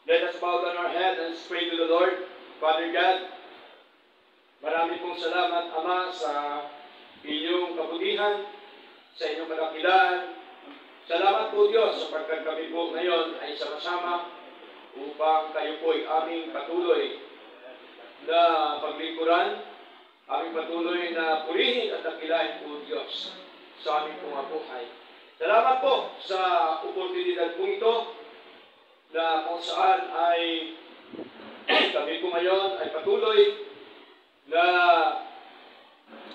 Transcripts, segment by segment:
Let us bow down our head and pray to the Lord. Father God, marami pong salamat, Ama, sa inyong kabutihan, sa inyong kadakilaan. Salamat po, Diyos, sapagkat kami po ngayon ay sama-sama upang kayo po ay aming patuloy na paglingkuran, aming patuloy na purihin at dakilain po, Diyos, sa aming pong buhay. Salamat po sa oportunidad po ito na kung saan ay kami po ngayon ay patuloy na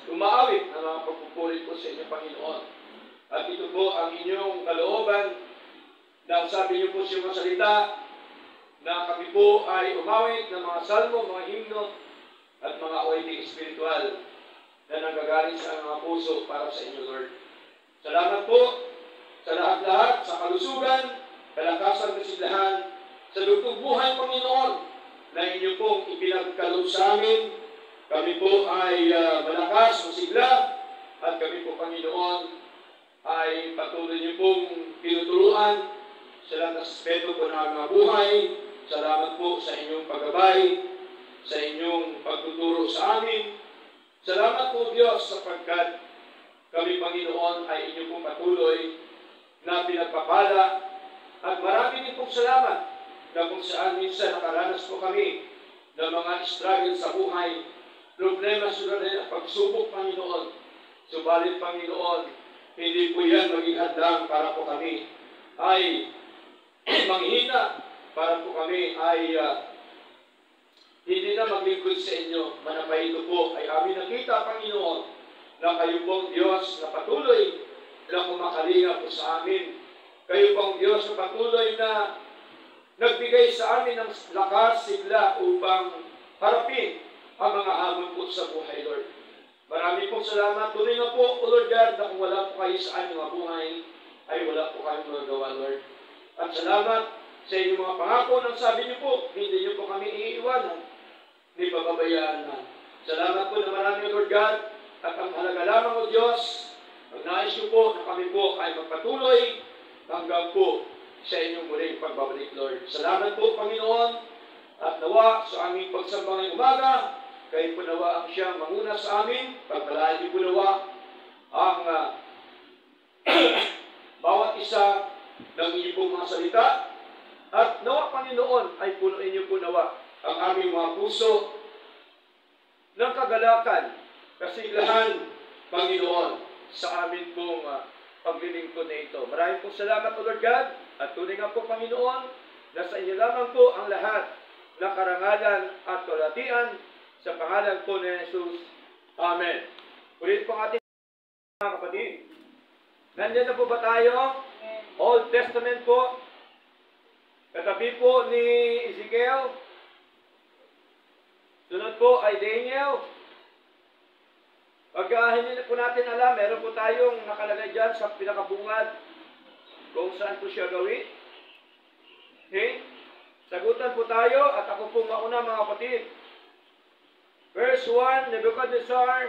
umaawit ng mga pagpupulit po sa inyong Panginoon. At ito po ang inyong kalooban na sabi niyo po sa mga salita na kami po ay umawit ng mga salmo, mga himno at mga awaiting spiritual na nanggagaling sa mga puso para sa inyo, Lord. Salamat po sa lahat-lahat, sa kalusugan, kalakasan, kasiglahan, sa lugtong buhay, Panginoon, na inyo pong ipinagkaloob sa amin. Kami po ay malakas, masigla, at kami po, Panginoon, ay patuloy niyo pong tinuturuan sa lahat ng aspeto po ng mga buhay. Salamat po sa inyong paggabay, sa inyong pagtuturo sa amin. Salamat po, Diyos, sapagkat kami, Panginoon, ay inyo pong patuloy na pinagpapala. At marami din pong salamat na kung saan minsan nakaranas po kami ng mga struggle sa buhay, problema sa rin at pagsubok, Panginoon. Subalit, Panginoon, hindi po yan maging hadlang para po kami ay manghina, para po kami ay hindi na maglingkod sa inyo. Manapahito po ay amin nakita, Panginoon, na kayo pong Diyos na patuloy na kumakalinga po sa amin. Kayo pong Diyos na patuloy na nagbigay sa amin ng lakas, sigla upang harapin ang mga hamon po sa buhay, Lord. Marami pong salamat. Tuloy na po, O Lord God, na kung wala po kayo sa aming mga buhay, ay wala po kayong magagawa, Lord. At salamat sa inyong mga pangako nang sabi niyo po, hindi niyo po kami iiwanan, hindi pababayaan na. Salamat po na marami, Lord God, at ang halaga lamang, O Diyos, magnais niyo po na kami po ay magpatuloy hanggang po sa inyong muling pagbabalik, Lord. Salamat po, Panginoon, at nawa sa aming pagsamba ngayong umaga, kayo po nawa ang siyang manguna sa amin, pagpalain niyo po nawa ang bawat isa ng inyong pong mga salita, at nawa, Panginoon, ay punuin niyo po nawa ang aming mga puso ng kagalakan, kasiglahan, Panginoon, sa amin pong paglilingkod na ito. Maraming pong salamat, O Lord God, at tunay nga po, Panginoon, na sa inyo lamang po ang lahat na karangalan at kalatian sa pangalan po ni Jesus. Amen. Ulit po ang ating mga kapatid. Nandiyan na po ba tayo? Old Testament po. Katabi po ni Ezekiel. Sunod po ay Daniel. Pag hindi na po natin alam, meron po tayong nakalagay dyan sa pinakabungad kung saan po siya gawin. Okay? Sagutan po tayo at ako po mauna, mga kapatid. Verse 1, Nebuchadnezzar,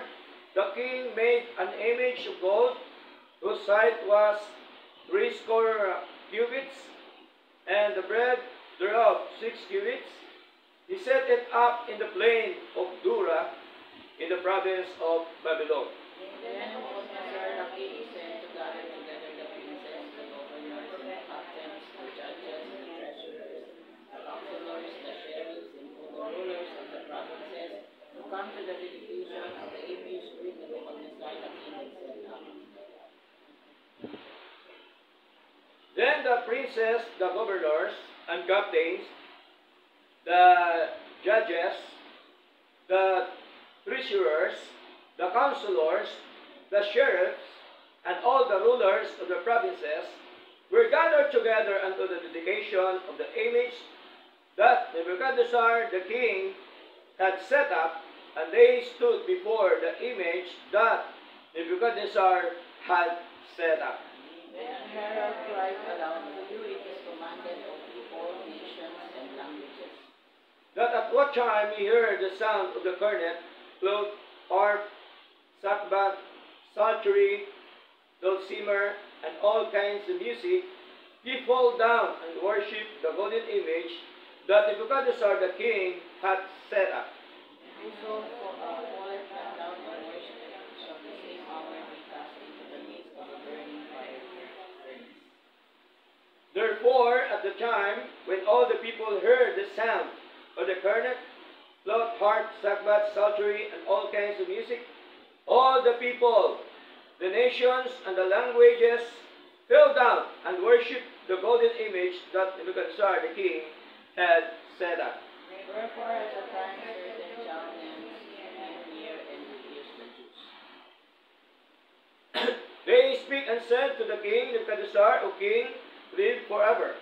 the king made an image of gold, whose height was 60 cubits, and the breadth thereof 6 cubits. He set it up in the plain of Dura, in the province of Babylon. Then Nebuchadnezzar the king sent to gather together the princes, the governors, the captains, the judges, the treasurers, the counselors, the sheriffs, and all the rulers of the provinces, to come to the dedication of the image which Nebuchadnezzar the king had set up. Then the princes, the governors, and captains, the judges, the treasurers, the counselors, the sheriffs, and all the rulers of the provinces were gathered together unto the dedication of the image that Nebuchadnezzar the king had set up, and they stood before the image that Nebuchadnezzar had set up. Then a herald cried aloud, "You it is commanded of people, nations, and languages." That at what time he heard the sound of the cornet, flute, harp, sackbut, psaltery, dulcimer, and all kinds of music, he fall down and worship the golden image that Nebuchadnezzar the king had set up. Whoso falleth not down or worshipeth shall the same hour be cast into the midst of a burning fire furnace. Therefore, at the time when all the people heard the sound of the cornet, flute, harp, sackbut, psaltery, and all kinds of music, all the people, the nations, and the languages fell down and worshipped the golden image that Nebuchadnezzar the king had set up. Wherefore at the time certain Chaldeans came near and accused the Jews. They speak and said to the king Nebuchadnezzar, O king, live forever.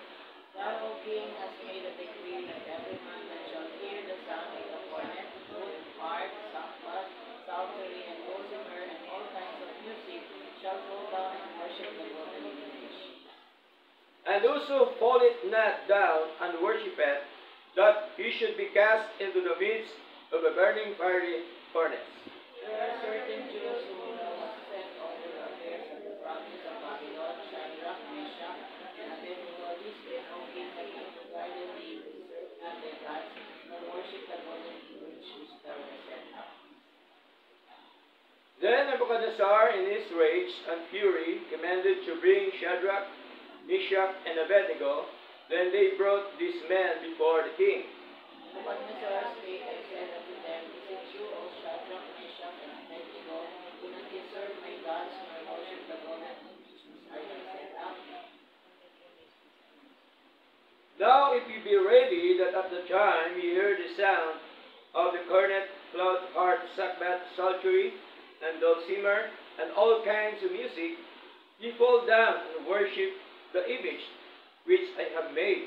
Thou, O king, hast made a decree that every man that shall hear the sound of the cornet, flute, harp, sackbut, psaltery, and dulcimer, and all kinds of music, shall fall down and worship the golden image. And whoso falleth not down and worshippeth, that he should be cast into the midst of a burning fiery furnace. There are certain Jews who have set over the affairs of the province of Babylon, Shadrach, Meshach, and Abednego. These men, O king, have not regarded thee, and their gods, nor worship the golden image which thou hast set up. Then Nebuchadnezzar, in his rage and fury, commanded to bring Shadrach, Meshach, and Abednego. Then they brought these men before the king. Nebuchadnezzar spake and said unto them, Is it true, O Shadrach, Meshach, and Abednego, do not ye serve my gods, nor worship the golden image which I have set up? Now if ye be ready, that at the time ye hear the sound of the cornet, flute, harp, sackbut, psaltery, and dulcimer, and all kinds of music, ye fall down and worship the image which I have made.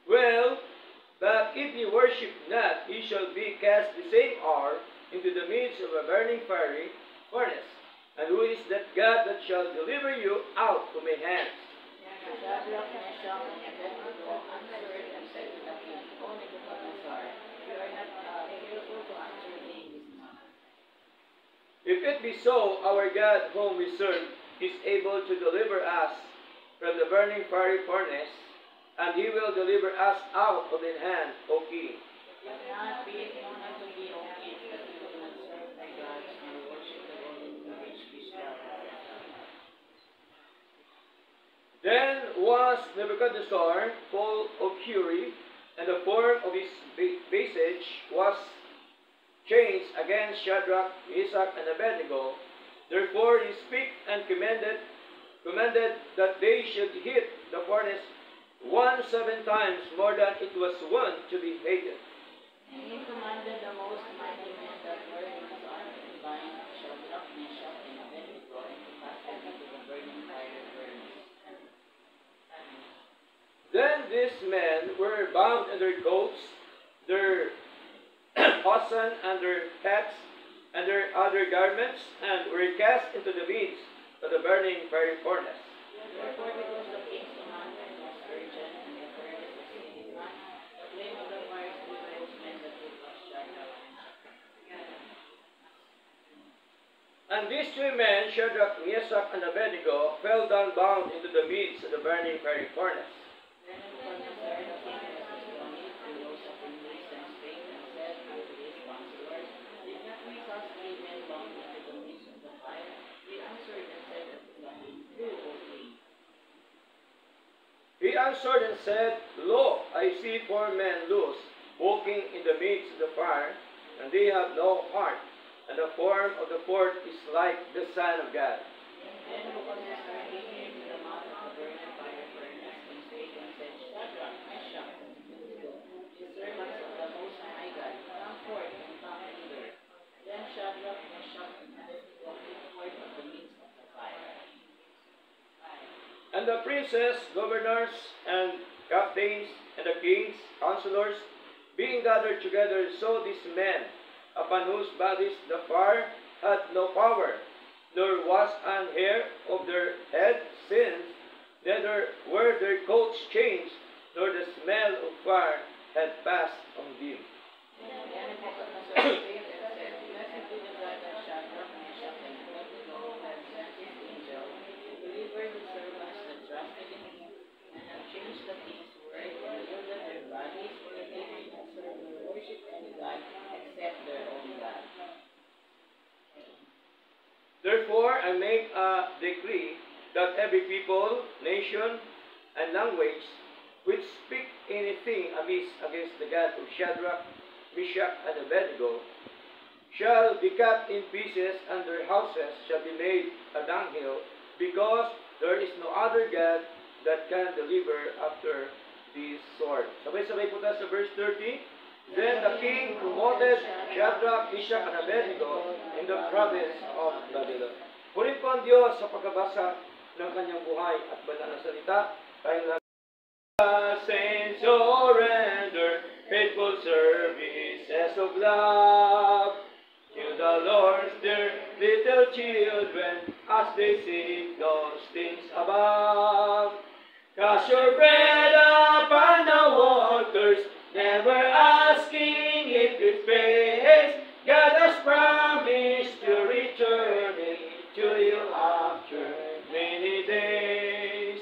Well, but if ye worship not, ye shall be cast the same hour into the midst of a burning fiery furnace. And who is that God that shall deliver you out of my hands? Shadrach, Meshach, and Abednego answered and said to the king, O Nebuchadnezzar, you are not careful to answer me this matter. If it be so, our God whom we serve is able to deliver us from the burning fiery furnace, and he will deliver us out of thy hand, O king. If not, be it known unto thee, O king, that we will not serve thy gods, nor worship the golden image which thou hast set up. Then was Nebuchadnezzar full of fury, and the form of his visage was changed against Shadrach, Meshach, and Abednego. Therefore he spake and commanded that they should heat the furnace 7 times more than it was wont to be heated. And he commanded the most mighty men that were in his army to bind Shadrach, Meshach, and Abednego, and to cast them into the burning fire furnace. Then these men were bound in their coats, their hosen, and their hats, and their other garments, and were cast into the midst of the burning fiery furnace. Therefore, because the king's commandment was urgent, and the furnace was heated not, the flame of the fire slew those men that took up Shadrach, Meshach. And these 2 men, Shadrach, Meshach, and Abednego, fell down bound into the midst of the burning fiery furnace. Then Nebuchadnezzar, the king was astonished, and rose up in haste, and spake and said unto his counselors, Did not we cast 3 men bound into the midst of the fire? They answered and said unto the king, Who, O king? He answered and said, Lo, I see 4 men loose, walking in the midst of the fire, and they have no heart, and the form of the 4th is like the Son of God. Then Nebuchadnezzar came near to the mouth of the burning fire furnace, and spake and said, Shadrach, Meshach, and Abednego, ye servants of the Most High God, come forth and come hither. Then Shadrach, Meshach, and Abednego came forth of the midst of the fire. And the princes, governors, and captains, and the king's counselors, being gathered together, saw these men, upon whose bodies the fire had no power, nor was an hair of their head singed, neither were their coats changed, nor the smell of fire had passed on them. Then Nebuchadnezzar spake and said, Blessed be the God that Shadrach, Meshach, and Abednego hath sent his angel, to deliver his servants that trusted in him, and have changed the king's word, and yielded their bodies I make a decree that every people, nation, and language which speak anything amiss against the God of Shadrach, Meshach, and Abednego shall be cut in pieces, and their houses shall be made a dunghill, because there is no other God that can deliver after this sword. Sabay-sabay po tayo sa verse 30. Then the king promoted Shadrach, Meshach, and Abednego in the province of Babylon. Purin po ang Diyos sa pagkabasa ng kanyang buhay at banal na salita. Tayong saints surrender faithful services of love to the Lord's dear little children as they seek those things above. Cast your bread upon the waters, never asking if it pays. God has promised to return it to you after many days.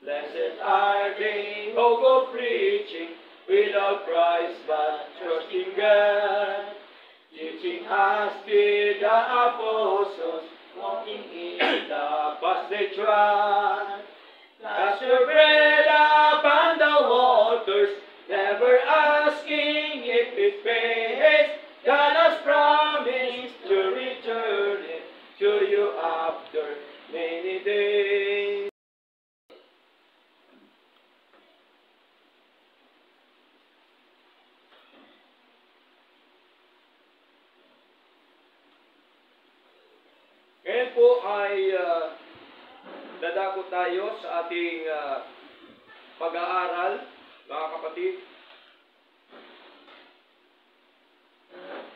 Blessed are they who go preaching without Christ but trusting God, teaching as did the apostles, walking in the path they trod. Cast your bread upon the waters, never asking if it pays. God has promised to return it to you after many days. Ngayon po ay dadako tayo sa ating pag-aaral, mga kapatid.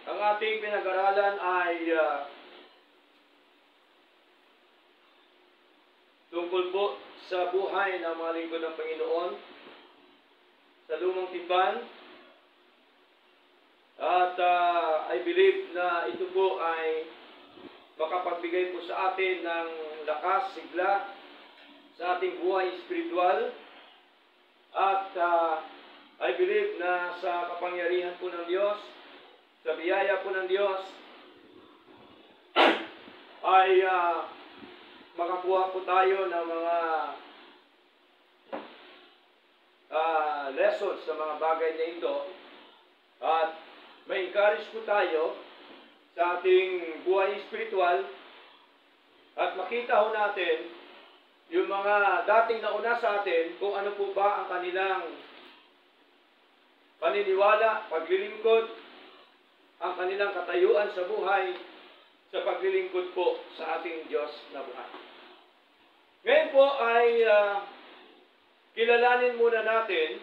Ang ating pinag-aralan ay tungkol po sa buhay ng mga lingkod ng Panginoon sa lumang tipan. At I believe na ito po ay makapagbigay po sa atin ng lakas, sigla sa ating buhay espiritual. At I believe na sa kapangyarihan po ng Diyos, sa biyaya po ng Diyos, ay makakuha po tayo ng mga lessons sa mga bagay na ito. At ma-encourage po tayo sa ating buhay espiritual at makita ho natin yung mga dating nauna sa atin kung ano po ba ang kanilang paniniwala, paglilingkod, ang kanilang katayuan sa buhay sa paglilingkod po sa ating Diyos na buhay. Ngayon po ay kilalanin muna natin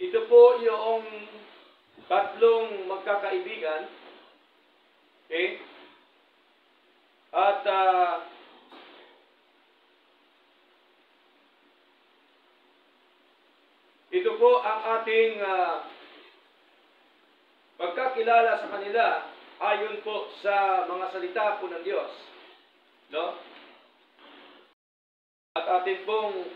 ito po yung tatlong magkakaibigan. Okay? At ito po ang ating pagkakilala sa kanila ayon po sa mga salita po ng Diyos. No? At atin pong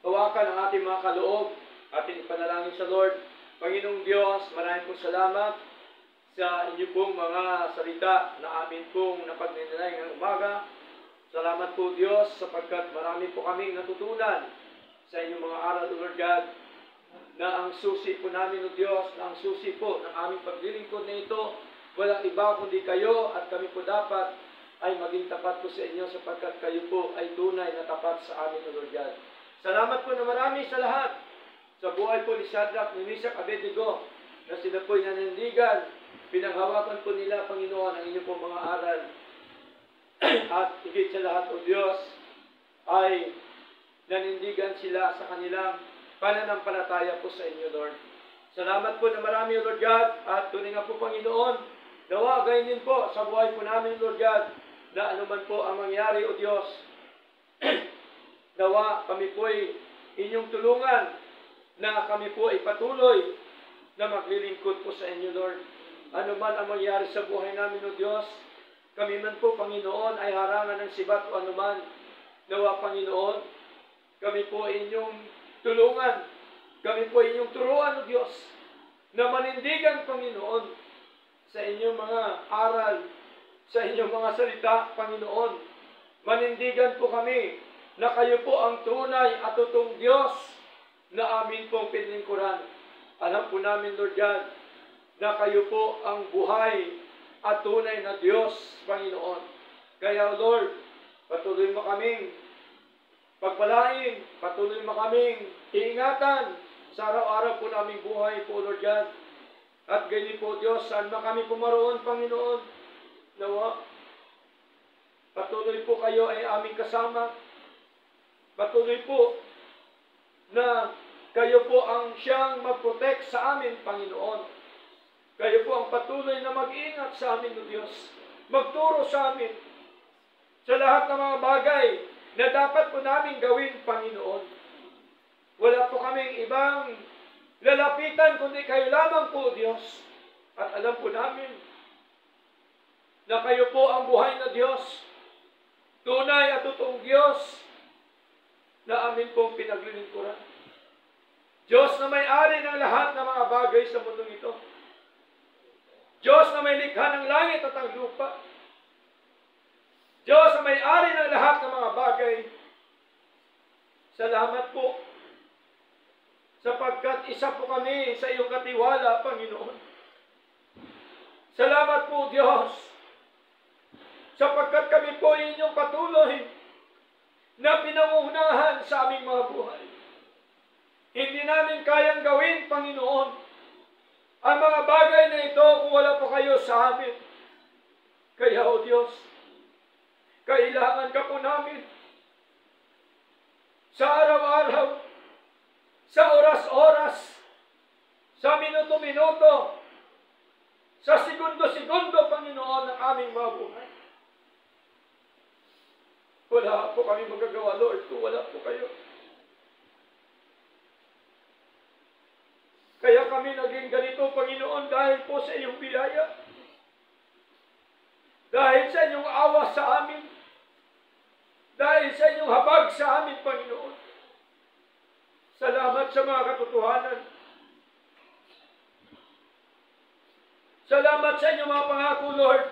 tawakan ang ating mga kaloob, ating ipanalangin sa Lord. Panginoong Diyos, maraming po salamat sa inyo pong mga salita na amin pong napagninilay ngayong umaga. Salamat po Diyos sapagkat marami po kaming natutunan sa inyong mga aral, O Lord God, na ang susi po namin, O Diyos, na ang susi po ng aming paglilingkod na ito, walang iba kundi kayo at kami po dapat ay maging tapat po sa inyo sapagkat kayo po ay tunay na tapat sa amin, O Lord God. Salamat po na marami sa lahat sa buhay po ni Shadrach, ni Meshach, Abednego, na sila po'y nanindigan, pinanghawakan po nila, Panginoon, ang inyong pong mga aral. At higit sa lahat, O Diyos, ay nanindigan sila sa kanilang pananampalataya po sa inyo, Lord. Salamat po na marami, O Lord God, at tunay nga po, Panginoon, nawa gayon din po sa buhay po namin, Lord God, na anuman po ang mangyari, O Diyos, nawa kami po'y inyong tulungan, na kami po ay patuloy na maglilingkod po sa inyo, Lord. Ano man ang mangyari sa buhay namin, O Diyos, kami man po, Panginoon, ay harangan ng sibat o anuman. Nawa, Panginoon, kami po inyong tulungan. Kami po inyong turuan, O Diyos, na manindigan, Panginoon, sa inyong mga aral, sa inyong mga salita, Panginoon. Manindigan po kami na kayo po ang tunay at totoong Diyos na amin pong pinlingkuran. Alam po namin, Lord God, na kayo po ang buhay at tunay na Diyos, Panginoon. Kaya, Lord, patuloy mo kaming pagpalain, patuloy mo kaming iingatan sa araw-araw po naming buhay po, Lord God. At ganyan po, Diyos, saan man kami pumaroon, Panginoon, nawa, patuloy po kayo ay aming kasama. Patuloy po na kayo po ang siyang mag-protect sa amin, Panginoon. Kayo po ang patuloy na mag-ingat sa amin, O Diyos. Magturo sa amin sa lahat ng mga bagay na dapat po namin gawin, Panginoon. Wala po kaming ibang lalapitan, kundi kayo lamang po, Diyos. At alam po namin na kayo po ang buhay na Diyos, tunay at totoong Diyos na amin pong pinaglilingkuran. Diyos na may-ari ng lahat ng mga bagay sa mundong ito. Diyos na may likha ng langit at ang lupa. Diyos na may-ari ng lahat ng mga bagay. Salamat po sapagkat isa po kami sa iyong katiwala, Panginoon. Salamat po, Diyos, sapagkat kami po inyong patuloy na pinangunahan sa aming mga buhay. Hindi namin kayang gawin, Panginoon, ang mga bagay na ito kung wala po kayo sa amin. Kaya, O Diyos, kailangan ka po namin sa araw-araw, sa oras-oras, sa minuto-minuto, sa segundo-segundo, Panginoon, ng aming mga buhay. Wala po kami magagawa, Lord, kung wala po kayo. Kaya kami naging ganito, Panginoon, dahil po sa iyong biyaya. Dahil sa inyong awa sa amin. Dahil sa inyong habag sa amin, Panginoon. Salamat sa mga katotohanan. Salamat sa inyong mga pangako, Lord,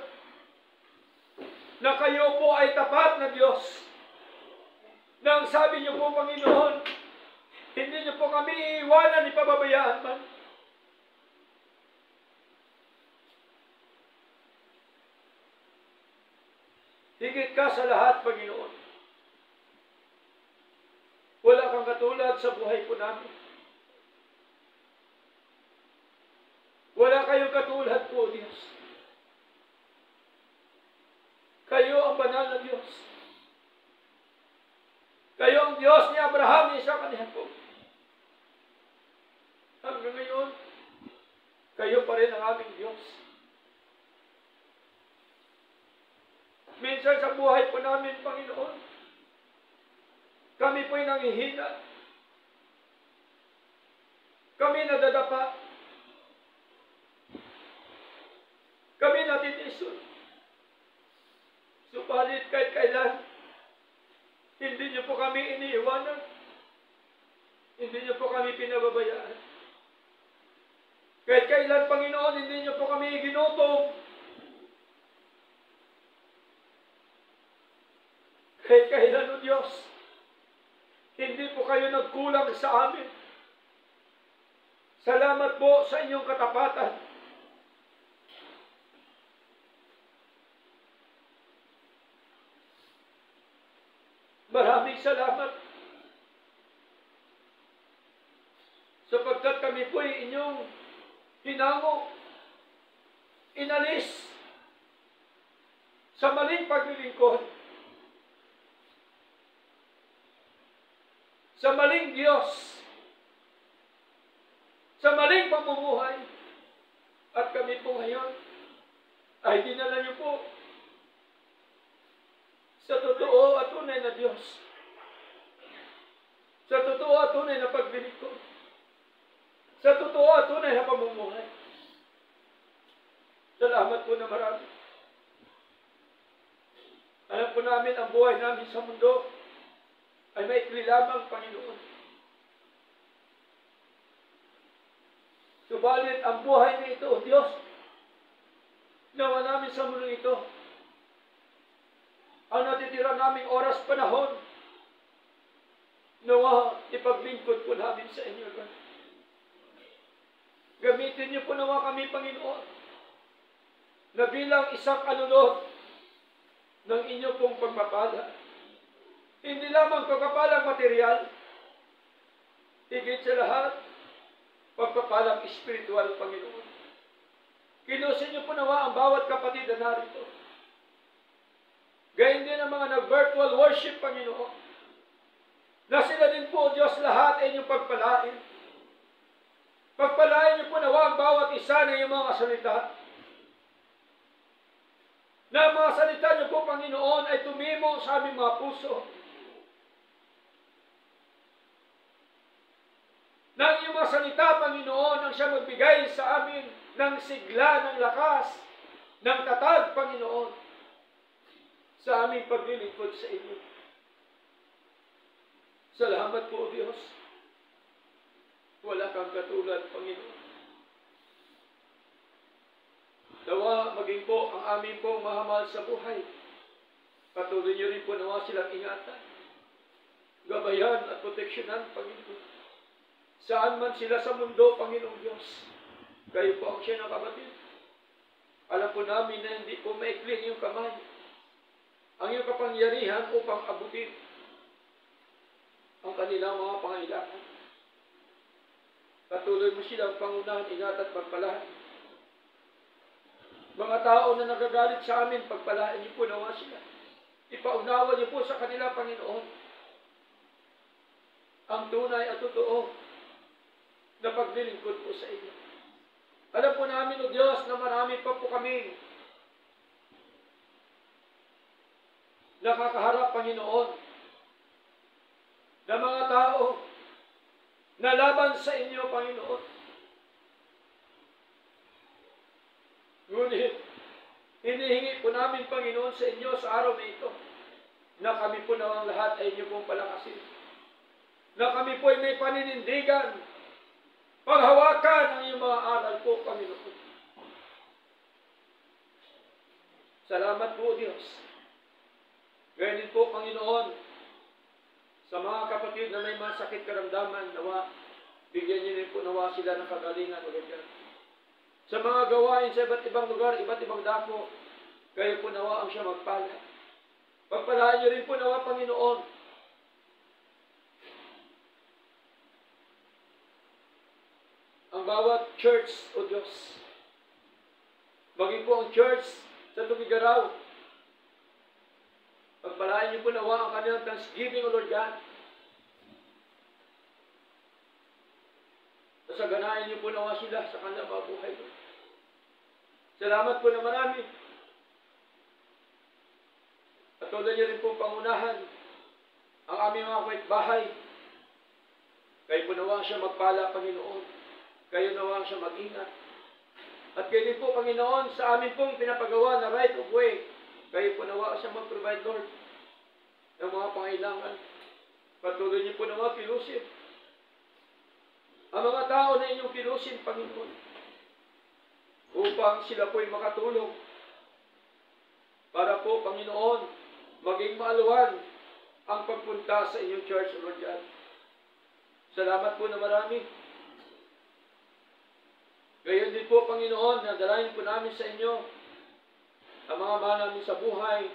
na kayo po ay tapat na Diyos. Nang sabi niyo po, Panginoon, hindi niyo po kami iiwanan, ipababayaan man. Higit ka sa lahat, Panginoon. Wala kang katulad sa buhay po namin. Wala kayong katulad po, Diyos. Kayo ang banal na Diyos. Kayo ang Diyos ni Abraham, ni Isaac, ni Jacob. Hanggang ngayon, kayo pa rin ang aming Diyos. Minsan sa buhay po namin, Panginoon, kami po'y nangihina. Kami nadadapa. Kami natitisun. Subalit kahit kailan, hindi niyo po kami iniiwanan. Hindi niyo po kami pinababayaan. Kahit kailan, Panginoon, hindi niyo po kami ginutom. Kahit kailan, O Diyos, hindi po kayo nagkulang sa amin. Salamat po sa inyong katapatan. Maraming salamat. Sapagkat kami po ay inyong hinango, inalis sa maling paglilingkod, sa maling Diyos, sa maling pamumuhay. At kami po ngayon ay dinala niyo po sa totoo at tunay na Diyos, sa totoo at tunay na paglilingkod, sa totoo at tunay na pamumuhay. Salamat po na marami. Alam po namin ang buhay namin sa mundo ay maikli lamang, Panginoon. Subalit ang buhay na ito, O Diyos, nawa namin sa mundo ito, ang natitira naming oras panahon, nawa ipaglingkod po namin sa inyo, Lord. Gamitin niyo po nawa kami, Panginoon, na bilang isang alulod ng inyo pong pagpapala. Hindi lamang pagpapalang material, higit sa lahat, pagpapalang espiritual, Panginoon. Kinusin niyo po nawa ang bawat kapatid na narito. Gayun din ang mga nag-virtual worship, Panginoon, na sila din po, Diyos, lahat ay inyong pagpalain. Pagpalain niyo po nawa ang bawat isa na iyong mga salita. Na ang mga salita niyo po, Panginoon, ay tumimo sa aming mga puso. Na ang iyong mga salita, Panginoon, ang siya magbigay sa amin ng sigla, ng lakas, ng tatag, Panginoon, sa aming paglilingkod sa inyo. Salamat po, Diyos. Wala kang katulad, Panginoon. Nawa maging po ang aming pong mahamahal sa buhay. Patuloy niyo rin po nawa silang ingatan, gabayan at proteksyonan, Panginoon. Saan man sila sa mundo, Panginoong Diyos, kayo po ang siya ng kapatid. Alam po namin na hindi po maikling yung kamay, ang iyong kapangyarihan upang abutin ang kanilang mga pangailangan. Patuloy mo silang pangunahan, ingat at pagpalain. Mga tao na nagagalit sa amin, pagpalain niyo po nawa sila. Ipaunawa niyo po sa kanila, Panginoon, ang tunay at totoo na paglilingkod po sa inyo. Alam po namin, O Diyos, na marami pa po kami nakakaharap, Panginoon, na mga tao na laban sa inyo, Panginoon. Ngunit, hinihingi po namin, Panginoon, sa inyo sa araw na ito, na kami po nawang lahat ay inyo pong palakasin. Na kami po ay may paninindigan, paghawakan ang iyong mga aral po, Panginoon. Salamat po, Diyos. Gaya din po, Panginoon, sa mga kapatid na may mga sakit karamdaman, nawa, bigyan niyo rin po nawa sila ng kagalingan ulit yan. Sa mga gawain sa iba't ibang lugar, iba't ibang dako, kayo po nawa ang siya magpala. Pagpalaan niyo rin po nawa, Panginoon, ang bawat church, O Diyos. Maging po ang church sa Tugigaraw. Pagpalain niyo po nawa ang kanilang thanksgiving, O Lord God. Nasaganahin niyo po nawa sila sa kanilang mga buhay, Lord. Salamat po na marami. Patuloy niyo rin po pangunahan ang aming mga kapitbahay. Kayo po nawa siya magpala, Panginoon. Kayo nawa siya mag-ingat. At kayo din po, Panginoon, sa amin pong pinapagawa na right of way, kayo po nawa siya mag-provide, Lord, ng mga pangailangan. Patuloy niyo po nawa kilusin ang mga tao na inyong kilusin, Panginoon, upang sila po'y makatulong para po, Panginoon, maging maaluan ang pagpunta sa inyong church, Lord God. Salamat po na marami. Gayon din po, Panginoon, na dalayan po namin sa inyo ang mga mahal namin sa buhay,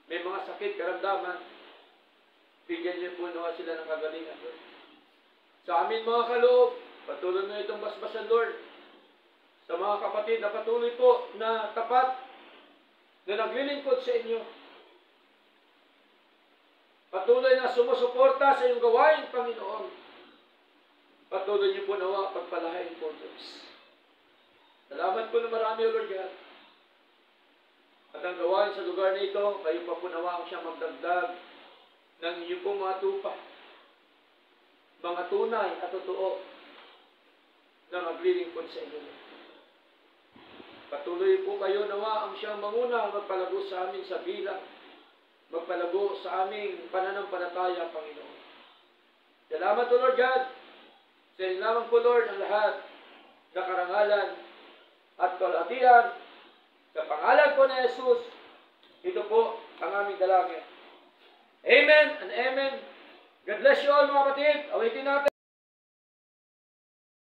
may mga sakit, karamdaman, bigyan niyo po nawa sila ng kagalingan, Lord. Sa amin mga kaloob, patuloy na itong basbasan, Lord. Sa mga kapatid na patuloy po na tapat, na naglilingkod sa inyo, patuloy na sumusuporta sa iyong gawain, Panginoon. Patuloy niyo po nawa pagpalain po, Diyos. Salamat po na marami, O Lord God. At ang gawain sa lugar na ito, kayo pa po nawa ang siyang magdagdag ng inyong pong mga tupa, mga tunay at totoo na maglilingkod sa inyo. Patuloy po kayo nawa ang siyang manguna magpalago sa amin sa bilang, magpalago sa aming pananampalataya, Panginoon. Salamat po, Lord God. Sa inyo lamang po, Lord, ang lahat na karangalan at kalatian sa pangalan po na Jesus. Ito po ang aming dalangin. Amen and amen. God bless you all mga kapatid. Awitin natin.